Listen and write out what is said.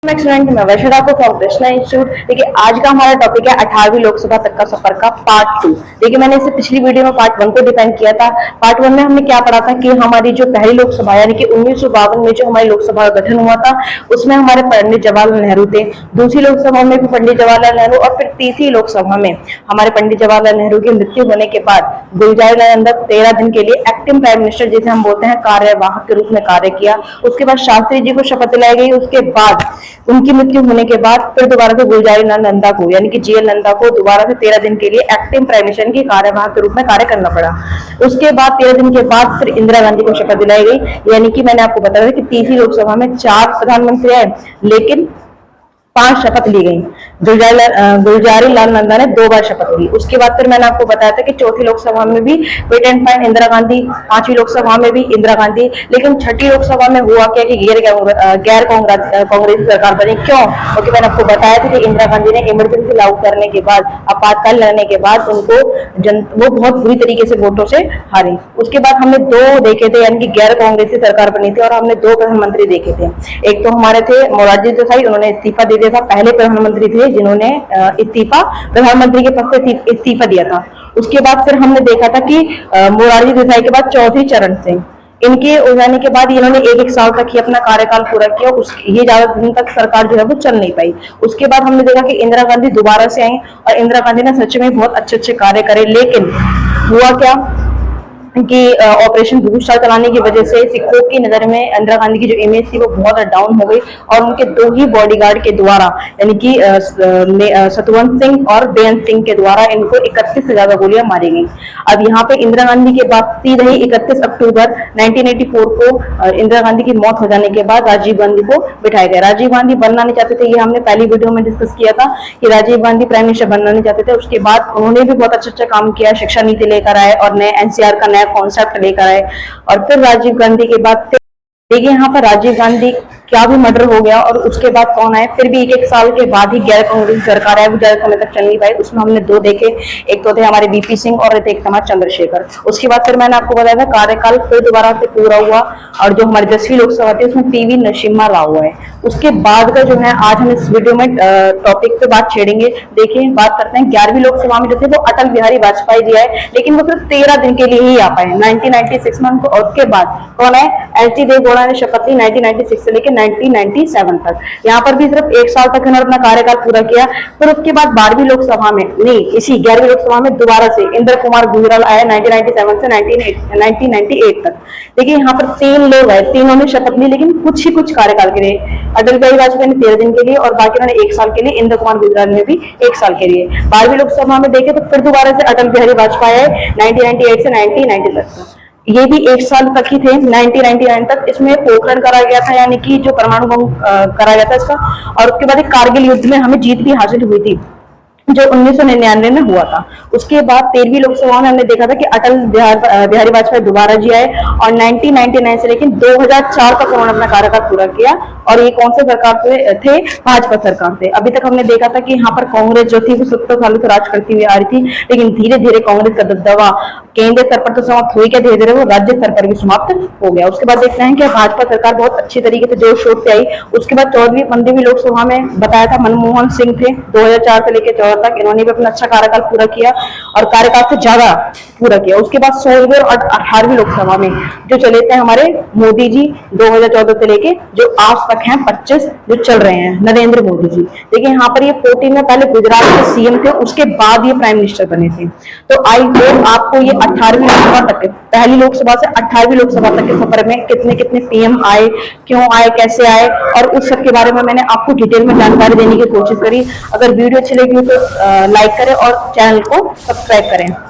Student मैं वैश्विता को from Krishna institute. देखिए आज का हमारा टॉपिक है 18वीं लोकसभा तक का सफर का पार्ट 2। देखिए मैंने इससे पिछली वीडियो में पार्ट 1 को डिफाइन किया था। पार्ट 1 में हमने क्या पढ़ा था कि हमारी जो पहली लोकसभा यानी कि 1952 में जो हमारी लोकसभा का गठन हुआ था उसमें हमारे पंडित जवाहरलाल नेहरू थे। दूसरी लोकसभा में भी पंडित जवाहरलाल नेहरू और फिर तीसरी लोकसभा में हमारे पंडित जवाहरलाल नेहरू की मृत्यु होने के बाद गुलजारीलाल नंदा 13 दिन के लिए एक्टिंग प्राइम मिनिस्टर जिसे हम बोलते हैं कार्यवाहक के रूप में कार्य किया। उसके बाद शास्त्री जी को शपथ दिलाई गई। उसके बाद उनकी मृत्यु होने के बाद फिर दोबारा से गुलजारीलाल नंदा को यानी कि जीएल नंदा को दोबारा से 13 दिन के लिए एक्टिंग प्राइम मिनिस्टर की कार्यवाहक के रूप में कार्य करना पड़ा। उसके बाद 13 दिन के बाद फिर इंदिरा गांधी को शपथ दिलाई गई। यानी कि मैंने आपको बताया कि तीसरी लोकसभा में 4 प्रधानमंत्री आए लेकिन 5 शपथ ली गई। गुलजारीलाल नंदा ने 2 बार शपथ ली। उसके बाद फिर मैंने आपको बताया था कि चौथी लोकसभा में भी wait and find Indira Gandhi, 5वीं लोकसभा में भी इंदिरा गांधी, लेकिन 6ठी लोकसभा में हुआ क्या कि गैर कांग्रेसी सरकार बनी। क्यों? क्योंकि मैंने आपको बताया था कि इंदिरा गांधी ने इमरजेंसी लागू करने के बाद, आपातकाल लगने के बाद उनको वो बहुत बुरी तरीके से वोटों से हारी। उसके बाद हमने 2 देखे थे यानी कि गैर कांग्रेसी सरकार बनी थी और हमने 2 प्रधानमंत्री देखे थे। एक तो हमारे थे मोरारजी देसाई, उन्होंने इस्तीफा दे दिया था, पहले प्रधानमंत्री थे जिन्होंने प्रधानमंत्री के पद से इस्तीफा दिया था। उसके बाद फिर हमने देखा था कि मोरारजी देसाई के बाद चौधरी चरण सिंह, इनके हो जाने के बाद इन्होंने 1-1 साल तक ही अपना कार्यकाल पूरा किया। ये ज्यादा दिन तक सरकार जो है वो चल नहीं पाई। उसके बाद हमने देखा कि इंदिरा गांधी दोबारा से आई और इंदिरा गांधी ने सच में बहुत अच्छे कार्य करे, लेकिन हुआ क्या कि ऑपरेशन भूषण चलाने की वजह से सिखों की नजर में इंदिरा गांधी की जो इमेज थी वो बहुत डाउन हो गई और उनके 2 ही बॉडीगार्ड के द्वारा यानी कि सतवंत सिंह और बेअंत सिंह के द्वारा इनको 31 से ज्यादा गोलियां मारी गई। अब यहाँ पे इंदिरा गांधी की वापसी रही 31 अक्टूबर 1984 को। इंदिरा गांधी की मौत हो जाने के बाद राजीव गांधी को बिठाया गया। राजीव गांधी बनना नहीं चाहते थे, ये हमने पहली वीडियो में डिस्कस किया था कि राजीव गांधी प्राइम मिनिस्टर बनना नहीं चाहते थे। उसके बाद उन्होंने भी बहुत अच्छा काम किया, शिक्षा नीति लेकर आए और नए एनसीआर का कॉन्सेप्ट लेकर आए। और फिर राजीव गांधी के बाद देखिए यहाँ पर राजीव गांधी क्या भी मर्डर हो गया और उसके बाद कौन आए, फिर भी 1-1 साल के बाद ही गैर कांग्रेसी सरकार है, वो ज्यादा समय तक चल नहीं पाई। उसमें हमने 2 देखे, एक तो थे हमारे बीपी सिंह और एक थे हमारे चंद्रशेखर। उसके बाद फिर मैंने आपको बताया था कार्यकाल फिर दोबारा से पूरा हुआ और जो हमारी 10वीं लोकसभा थी उसमें पीवी नरसिम्हा राव हुए। उसके बाद का जो है आज हम इस वीडियो में टॉपिक पे बात छेड़ेंगे। देखिए बात करते हैं 11वीं लोकसभा में जो थे वो अटल बिहारी वाजपेयी जी आए, लेकिन वो सिर्फ 13 दिन के लिए ही आ पाए 1996 में। और उसके बाद कौन है, एच.डी. देवगौड़ा ने शपथ ली 1996 से लेकर 1997 तक। यहाँ पर भी सिर्फ 1 साल तक इन्होंने अपना कार्यकाल पूरा किया। फिर उसके बाद 12वीं लोकसभा में नहीं, इसी 11वीं लोकसभा में दोबारा से इंद्र कुमार गुजराल आया 1997 से 1998 तक। देखिए यहाँ पर 3 लोग आए, तीनों ने शपथ ली लेकिन कुछ कार्यकाल के लिए। अटल बिहारी वाजपेयी ने 13 दिन के लिए और बाकी उन्होंने 1 साल के लिए, इंद्र कुमार गुजराल ने भी 1 साल के लिए। 12वीं लोकसभा में देखे तो फिर दोबारा से अटल बिहारी वाजपेयी आए 1998 से 1990 तक। ये भी 1 साल तक ही थे 1999 तक। इसमें पोखरण करा गया था यानी कि जो परमाणु बम करा गया था इसका, और उसके बाद कारगिल युद्ध में हमें जीत भी हासिल हुई थी जो 1999 में हुआ था। उसके बाद 13वीं लोकसभा में हमने देखा था कि अटल बिहारी वाजपेयी दोबारा जी आए और 1999 से लेकिन 2004 तक उन्होंने अपना कार्यकाल पूरा किया। और ये कौन से सरकार थे? भाजपा सरकार थे। अभी तक हमने देखा था कि यहाँ पर कांग्रेस जो थी वो 70 सालों से राज करती हुई आ रही थी, लेकिन धीरे धीरे कांग्रेस का दबदबा केंद्र स्तर पर तो समाप्त हुई क्या, धीरे धीरे वो राज्य स्तर पर भी समाप्त हो गया। उसके बाद देखते हैं कि भाजपा सरकार बहुत अच्छी तरीके से जोर शोर से आई। उसके बाद 14वीं 15वीं लोकसभा में बताया था मनमोहन सिंह थे 2004 से लेकर 14 तक, इन्होंने भी अपना अच्छा कार्यकाल पूरा किया और कार्यकाल से ज्यादा पूरा किया। उसके बाद 16वीं और 18वीं लोकसभा में जो चले थे हमारे मोदी जी 2014 से लेके जो आज तक हैं 25 जो चल रहे हैं, नरेंद्र मोदी जी। देखिए यहाँ पर ये 14 में पहले गुजरात के सीएम थे, उसके बाद ये प्राइम मिनिस्टर बने थे। तो आई होप आपको ये 18वीं लोकसभा तक, पहली लोकसभा से 18वीं लोकसभा तक के सफर में कितने कितने पीएम आए, क्यों आए, कैसे आए, और उस सब के बारे में मैंने आपको डिटेल में जानकारी देने की कोशिश करी। अगर वीडियो अच्छी लगी तो लाइक करें और चैनल को सब्सक्राइब करें।